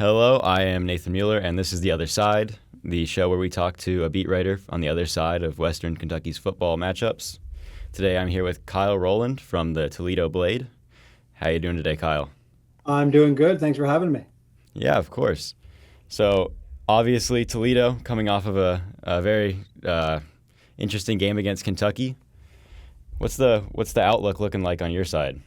Hello, I am Nathan Mueller, and this is The Other Side, the show where we talk to a beat writer on the other side of Western Kentucky's football matchups. Today I'm here with Kyle Rowland from the Toledo Blade. How you doing today, Kyle? I'm doing good. Thanks for having me. Yeah, of course. So, obviously, Toledo coming off of a very interesting game against Kentucky. What's the outlook looking like on your side?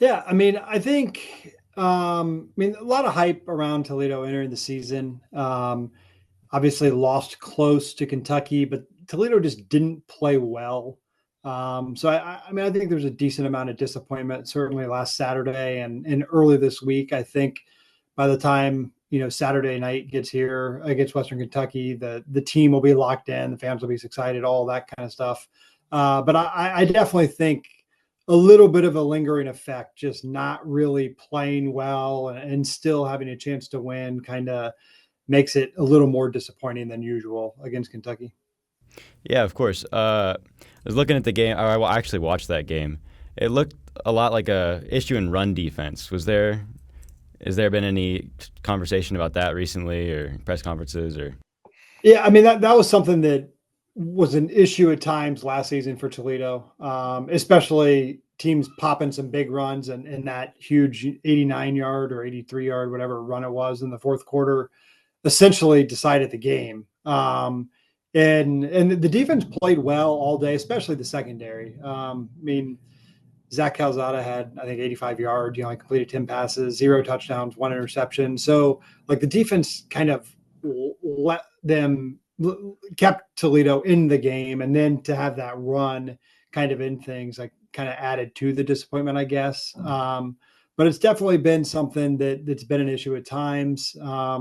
Yeah, I think a lot of hype around Toledo entering the season. Obviously lost close to Kentucky, but Toledo just didn't play well. So I think there's a decent amount of disappointment certainly last Saturday and early this week. I think by the time Saturday night gets here against Western Kentucky, the team will be locked in, the fans will be excited, all that kind of stuff. But I definitely think a little bit of a lingering effect, just not really playing well and still having a chance to win, kind of makes it a little more disappointing than usual against Kentucky. Yeah, of course. I was looking at the game. I actually watched that game. It looked a lot like a issue in run defense. Has there been any conversation about that recently, or press conferences, or? Yeah, that was something that was an issue at times last season for Toledo, especially teams popping some big runs and that huge 89 yard or 83 yard, whatever run it was in the fourth quarter, essentially decided the game. And the defense played well all day, especially the secondary. Zach Calzada had, I think, 85 yards, completed 10 passes, zero touchdowns, one interception. So, like, the defense kind of let them kept Toledo in the game, and then to have that run kind of in things like kind of added to the disappointment, I guess. But it's definitely been something that's been an issue at times. I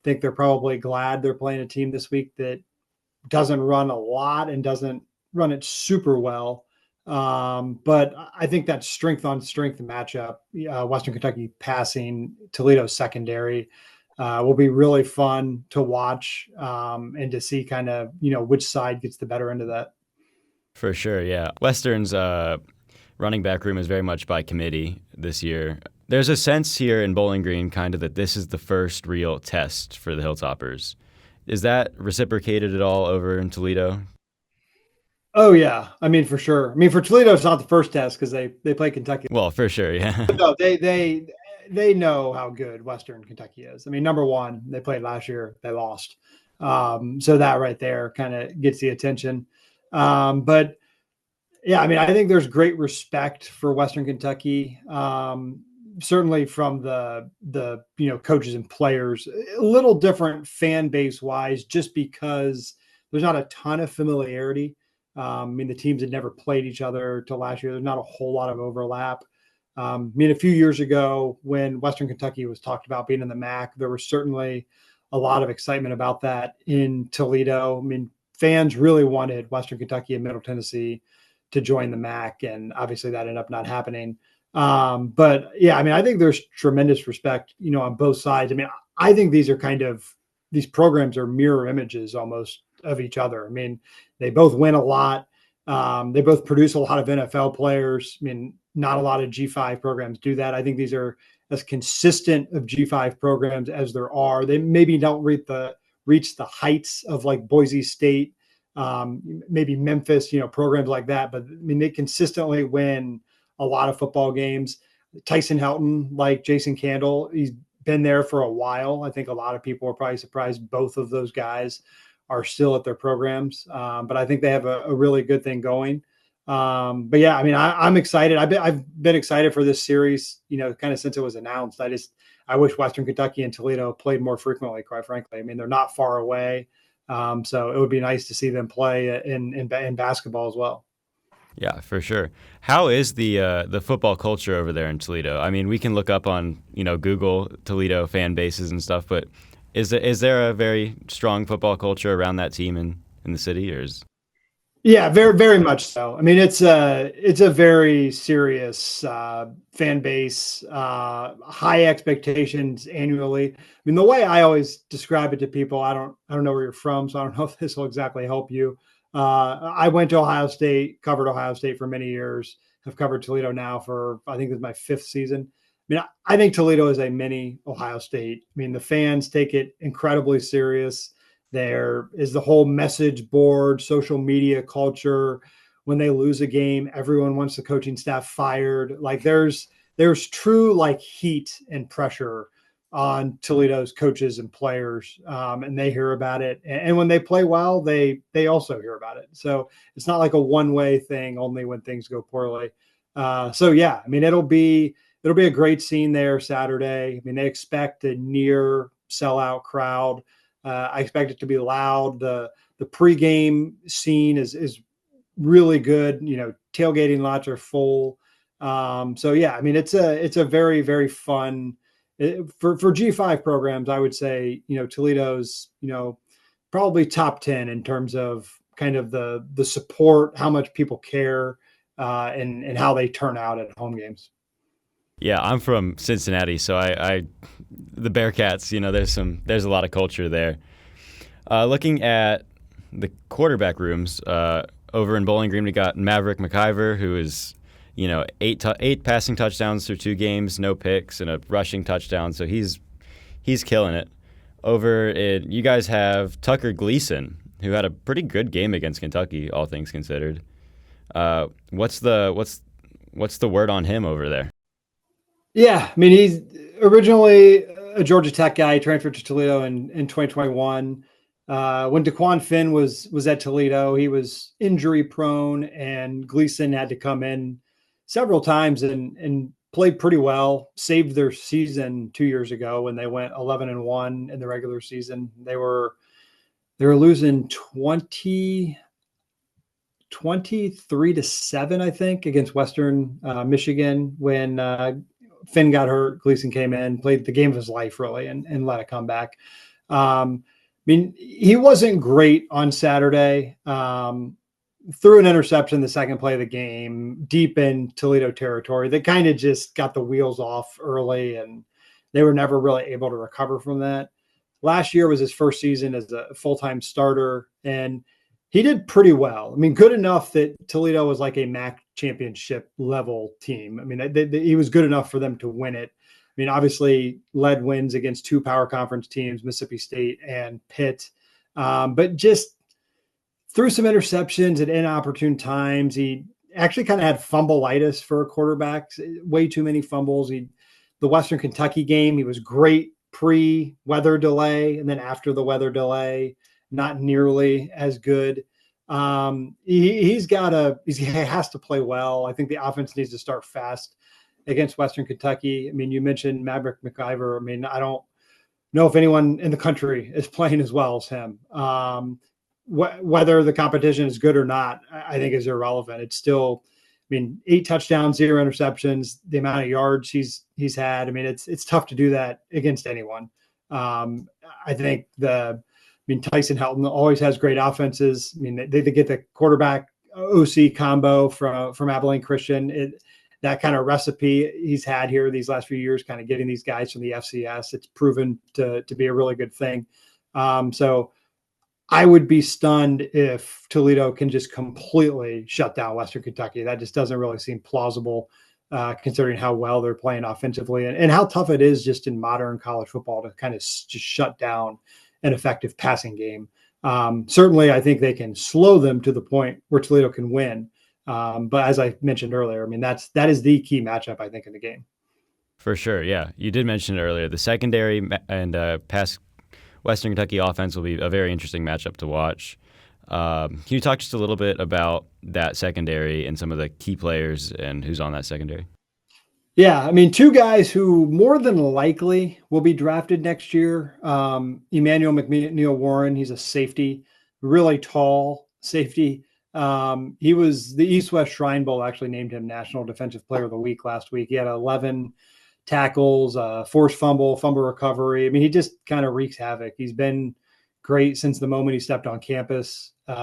think they're probably glad they're playing a team this week that doesn't run a lot and doesn't run it super well. But I think that strength on strength matchup, Western Kentucky passing, Toledo secondary, will be really fun to watch and to see kind of, which side gets the better end of that. For sure, yeah. Western's running back room is very much by committee this year. There's a sense here in Bowling Green, kind of, that this is the first real test for the Hilltoppers. Is that reciprocated at all over in Toledo? Oh yeah, for sure. For Toledo, it's not the first test because they play Kentucky. Well, for sure, yeah. But no, they know how good Western Kentucky is. Number one, they played last year, they lost. So that right there kind of gets the attention. But yeah, I think there's great respect for Western Kentucky. Certainly from the coaches and players, a little different fan base wise, just because there's not a ton of familiarity. The teams had never played each other till last year. There's not a whole lot of overlap. A few years ago when Western Kentucky was talked about being in the MAC, there was certainly a lot of excitement about that in Toledo. Fans really wanted Western Kentucky and Middle Tennessee to join the MAC, and obviously that ended up not happening. But yeah, I think there's tremendous respect, on both sides. I think these programs are mirror images almost of each other. They both win a lot. They both produce a lot of NFL players. Not a lot of G5 programs do that. I think these are as consistent of G5 programs as there are. They maybe don't reach the heights of like Boise State, maybe Memphis, programs like that. But they consistently win a lot of football games. Tyson Helton, like Jason Candle, he's been there for a while. I think a lot of people are probably surprised both of those guys are still at their programs. But I think they have a really good thing going. But yeah, I'm excited. I've been excited for this series, kind of since it was announced. I wish Western Kentucky and Toledo played more frequently, quite frankly. They're not far away. So it would be nice to see them play in basketball as well. Yeah, for sure. How is the football culture over there in Toledo? We can look up on Google Toledo fan bases and stuff, but is there a very strong football culture around that team in the city, or is? Yeah, very, very much so. It's a very serious fan base, high expectations annually. The way I always describe it to people, I don't know where you're from, so I don't know if this will exactly help you. I went to Ohio State, covered Ohio State for many years. Have covered Toledo now for, I think this is my fifth season. mean, I think Toledo is a mini Ohio State. I mean, the fans take it incredibly serious. There is the whole message board, social media culture. When they lose a game, everyone wants the coaching staff fired. Like there's true like heat and pressure on Toledo's coaches and players, and they hear about it. And when they play well, they also hear about it. So it's not like a one-way thing, only when things go poorly. So yeah, I mean, it'll be a great scene there Saturday. I mean, they expect a near sellout crowd. I expect it to be loud. The pregame scene is really good. You know, tailgating lots are full. So yeah, I mean, it's a very, very fun for G5 programs. I would say, you know, Toledo's, you know, probably top 10 in terms of kind of the support, how much people care, and how they turn out at home games. Yeah, I'm from Cincinnati, so I the Bearcats, you know, there's a lot of culture there. Looking at the quarterback rooms, over in Bowling Green, we got Maverick McIver, who is, you know, eight passing touchdowns through 2 games, no picks, and a rushing touchdown. So he's killing it. You guys have Tucker Gleason, who had a pretty good game against Kentucky, all things considered. What's the word on him over there? Yeah, I mean, he's originally a Georgia Tech guy, transferred to Toledo in 2021. When DeQuan Finn was at Toledo, he was injury prone, and Gleason had to come in several times and played pretty well. Saved their season 2 years ago when they went 11-1 in the regular season. They were losing 23-7, I think, against Western Michigan when Finn got hurt. Gleason came in, played the game of his life, really, and let it come back. I mean, he wasn't great on Saturday. Threw an interception the second play of the game, deep in Toledo territory. They kind of just got the wheels off early, and they were never really able to recover from that. Last year was his first season as a full-time starter, and he did pretty well. I mean, good enough that Toledo was like a MAC championship level team. I mean, he was good enough for them to win it. I mean, obviously led wins against 2 power conference teams, Mississippi State and Pitt, but just threw some interceptions at inopportune times. He actually kind of had fumbleitis for a quarterback, way too many fumbles. The Western Kentucky game, he was great pre-weather delay, and then after the weather delay, not nearly as good. He has to play well. I think the offense needs to start fast against Western Kentucky. I mean, you mentioned Maverick McIver. I mean, I don't know if anyone in the country is playing as well as him. Whether the competition is good or not, I think is irrelevant. It's still, I mean, 8 touchdowns, 0 interceptions, the amount of yards he's had. I mean, it's tough to do that against anyone. I think Tyson Helton always has great offenses. I mean, they get the quarterback OC combo from Abilene Christian. That kind of recipe he's had here these last few years, kind of getting these guys from the FCS, it's proven to be a really good thing. So I would be stunned if Toledo can just completely shut down Western Kentucky. That just doesn't really seem plausible, considering how well they're playing offensively and how tough it is just in modern college football to kind of just shut down an effective passing game. Certainly, I think they can slow them to the point where Toledo can win. But as I mentioned earlier, I mean, that is the key matchup, I think, in the game. For sure, yeah. You did mention it earlier. The secondary and pass Western Kentucky offense will be a very interesting matchup to watch. Can you talk just a little bit about that secondary and some of the key players and who's on that secondary? Yeah, I mean, 2 guys who more than likely will be drafted next year. Emmanuel McNeil-Warren, he's a safety, really tall safety. He was the East-West Shrine Bowl actually named him National Defensive Player of the Week last week. He had 11 tackles, forced fumble recovery. I mean, he just kind of wreaks havoc. He's been great since the moment he stepped on campus. He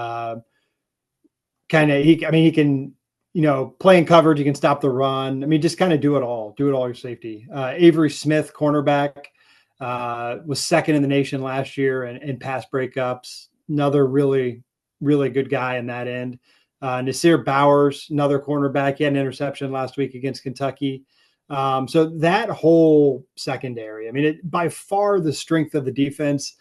can, you know, play in coverage. He can stop the run. I mean, just kind of do it all your safety. Avery Smith, cornerback, was second in the nation last year in pass breakups. Another really, really good guy in that end. Nasir Bowers, another cornerback. He had an interception last week against Kentucky. So that whole secondary, I mean, by far the strength of the defense,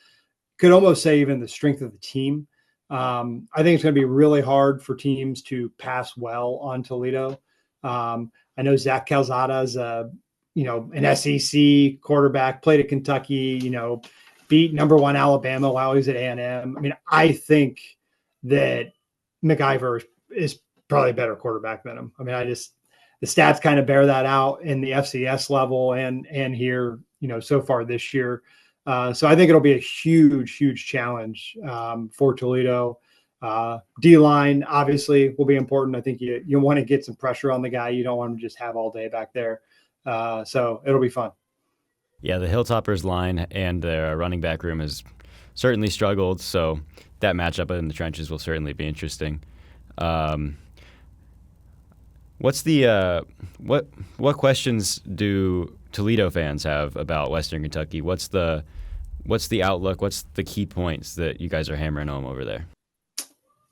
could almost say even the strength of the team. I think it's going to be really hard for teams to pass well on Toledo. I know Zach Calzada is an SEC quarterback, played at Kentucky, beat number 1 Alabama while he was at A&M. I mean, I think that McIver is probably a better quarterback than him. I mean, the stats kind of bear that out in the FCS level and here, so far this year. So I think it'll be a huge challenge for Toledo. D-line obviously will be important. I think you want to get some pressure on the guy. You don't want to just have all day back there. So it'll be fun. Yeah, the Hilltoppers line and their running back room has certainly struggled, so that matchup in the trenches will certainly be interesting. What's the what questions do Toledo fans have about Western Kentucky? What's the outlook? What's the key points that you guys are hammering home over there?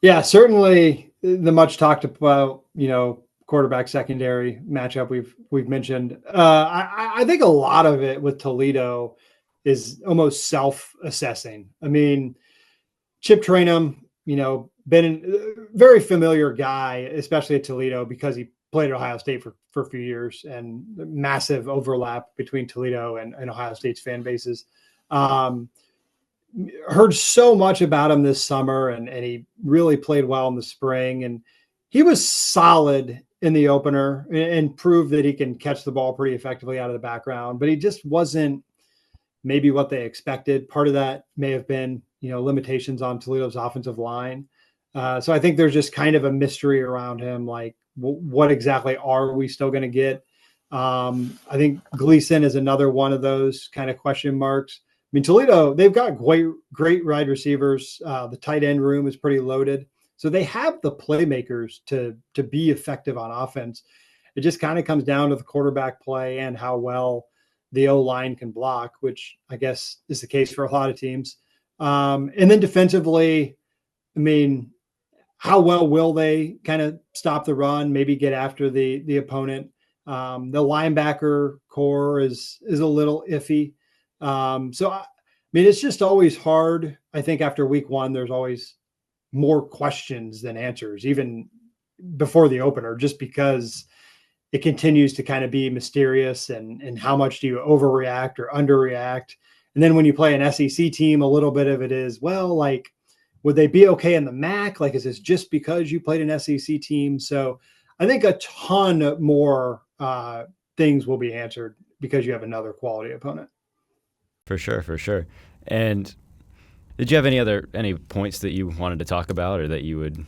Yeah, certainly the much talked about, quarterback secondary matchup we've mentioned. I think a lot of it with Toledo is almost self-assessing. I mean, Chip Trainum, been a very familiar guy, especially at Toledo, because he played at Ohio State for a few years, and massive overlap between Toledo and Ohio State's fan bases. Heard so much about him this summer, and he really played well in the spring, and he was solid in the opener and proved that he can catch the ball pretty effectively out of the background, but he just wasn't maybe what they expected. Part of that may have been, limitations on Toledo's offensive line. So I think there's just kind of a mystery around him. Like, what exactly are we still going to get? I think Gleason is another one of those kind of question marks. I mean, Toledo, they've got great wide receivers. The tight end room is pretty loaded. So they have the playmakers to be effective on offense. It just kind of comes down to the quarterback play and how well the O-line can block, which I guess is the case for a lot of teams. And then defensively, I mean, how well will they kind of stop the run, maybe get after the opponent? The linebacker core is a little iffy. So, I mean, it's just always hard. I think after week 1, there's always more questions than answers, even before the opener, just because it continues to kind of be mysterious and how much do you overreact or underreact? And then when you play an SEC team, a little bit of it is, well, like, would they be okay in the MAC? Like, is this just because you played an SEC team? So I think a ton more things will be answered because you have another quality opponent. For sure. And did you have any points that you wanted to talk about or that you would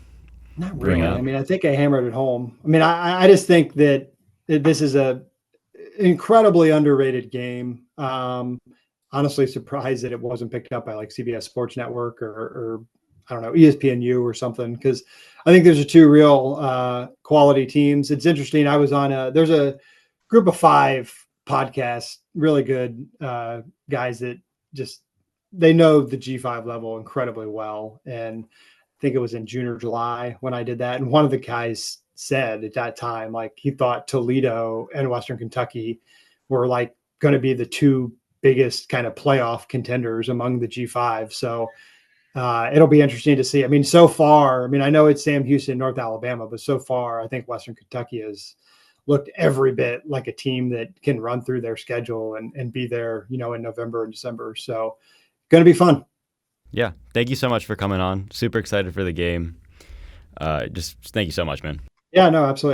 Not bring really. up? I mean, I think I hammered it home. I mean, I just think that this is a incredibly underrated game. Honestly, surprised that it wasn't picked up by like CBS Sports Network or I don't know, ESPNU or something, because I think there's 2 real quality teams. It's interesting. I was on there's a Group of 5 podcast, really good guys that just, they know the G5 level incredibly well. And I think it was in June or July when I did that. And one of the guys said at that time, like, he thought Toledo and Western Kentucky were like going to be the 2 biggest kind of playoff contenders among the G5. So it'll be interesting to see. I mean, so far, I mean, I know it's Sam Houston, North Alabama, but so far I think Western Kentucky has looked every bit like a team that can run through their schedule and be there, in November and December. So going to be fun. Yeah. Thank you so much for coming on. Super excited for the game. Just thank you so much, man. Yeah, no, absolutely.